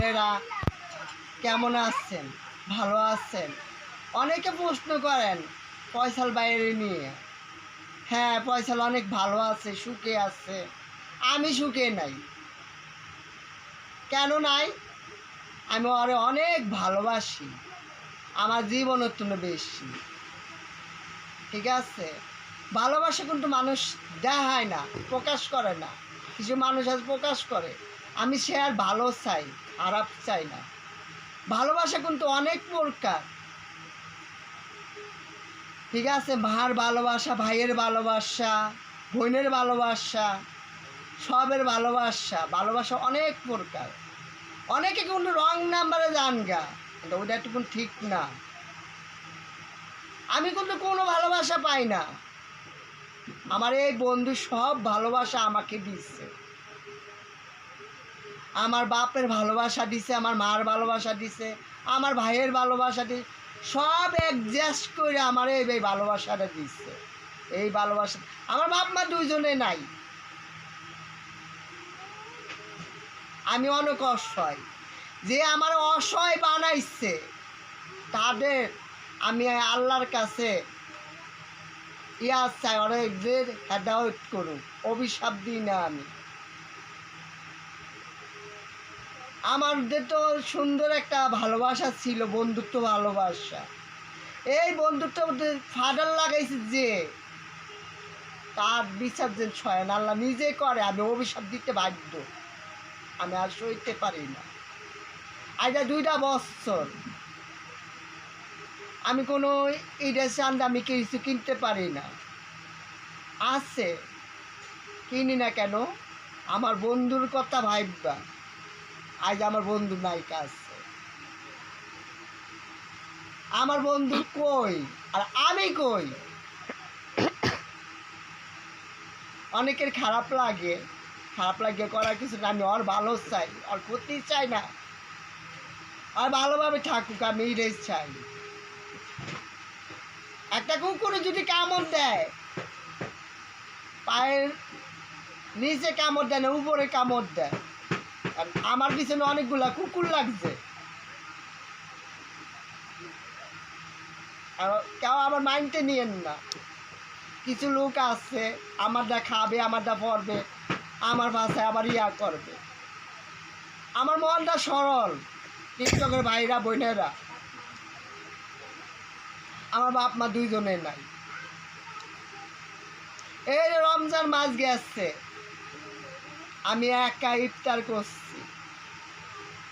বোনেরা কেমন আছেন? ভালো আছেন? অনেকে প্রশ্ন করেন ফয়সাল বাইরে নিয়ে। হ্যাঁ, ফয়সাল অনেক ভালো আছে, সুখে আছে। আমি সুখে নাই। কেন নাই? আমি ওরে অনেক ভালোবাসি, আমার জীবনের তুলে বেশি। ঠিক আছে, ভালোবাসা কিন্তু মানুষ দেখায় না, প্রকাশ করে না। কিছু মানুষ আজ প্রকাশ করে। আমি সে আর ভালো চাই, খারাপ চাই না। ভালোবাসা কিন্তু অনেক প্রকার। ঠিক আছে, মার ভালোবাসা, ভাইয়ের ভালোবাসা, বোনের ভালোবাসা, সবের ভালোবাসা। ভালোবাসা অনেক প্রকার। অনেকে কিন্তু রং নাম্বারে যান গা, কিন্তু ওটা একটু ঠিক না। আমি কিন্তু কোনো ভালোবাসা পাই না। আমার এই বন্ধু সব ভালোবাসা আমাকে দিচ্ছে। আমার বাপের ভালোবাসা দিছে, আমার মার ভালোবাসা দিছে, আমার ভাইয়ের ভালোবাসা দিছে, সব অ্যাডজাস্ট করে আমার এই ভালোবাসাটা দিচ্ছে। এই ভালোবাসা আমার বাপ মা দুইজনে নাই। আমি অনেক অসহায়, যে আমার অসহায় বানাইছে তাদের আমি আল্লাহর কাছে চাই, অনেকদের হেদায়েত করুন, অভিশাপ দিই না আমি। আমাদের তো সুন্দর একটা ভালোবাসা ছিল, বন্ধুত্ব ভালোবাসা। এই বন্ধুত্বের মধ্যে ফাডার লাগাইছে যে তার বিচার যে ছয় না, আল্লাহ নিজে করে। আমি অভিশাপ দিতে বাধ্য, আমি আর সইতে পারি না। আজ 2টা বছর আমি কোনো ঈদের চাঁদ আমি কিছু কিনতে পারি না। আছে, কিনি না কেন? আমার বন্ধুর কথা ভাববা। আজ আমার বন্ধু নায়িকা আছে, আমার বন্ধু কই আর আমি কই? অনেকের খারাপ লাগে, খারাপ লাগে করার কিছু না। আমি ওর ভালো চাই, ওর ক্ষতি চাই না। আর ভালোভাবে থাকুক, আমি এটাই চাই। একটা কুকুরে যদি কামড় দেয়, পায়ের নিচে কামড় দেয় না, উপরে কামড় দেয়। আমার পিছনে অনেকগুলা কুকুর লাগছে, কেউ আমার মাইন্ডে নিয়েন না। কিছু লোক আছে আমারটা খাবে, আমারটা পড়বে, আমার ভাষায় আবার করবে। আমার মনটা সরল। টিকটকের ভাইরা বোনেরা, আমার বাপ মা দুইজনের নাই। এই রমজান মাস গেছে, আমি একা ইফতার করছি।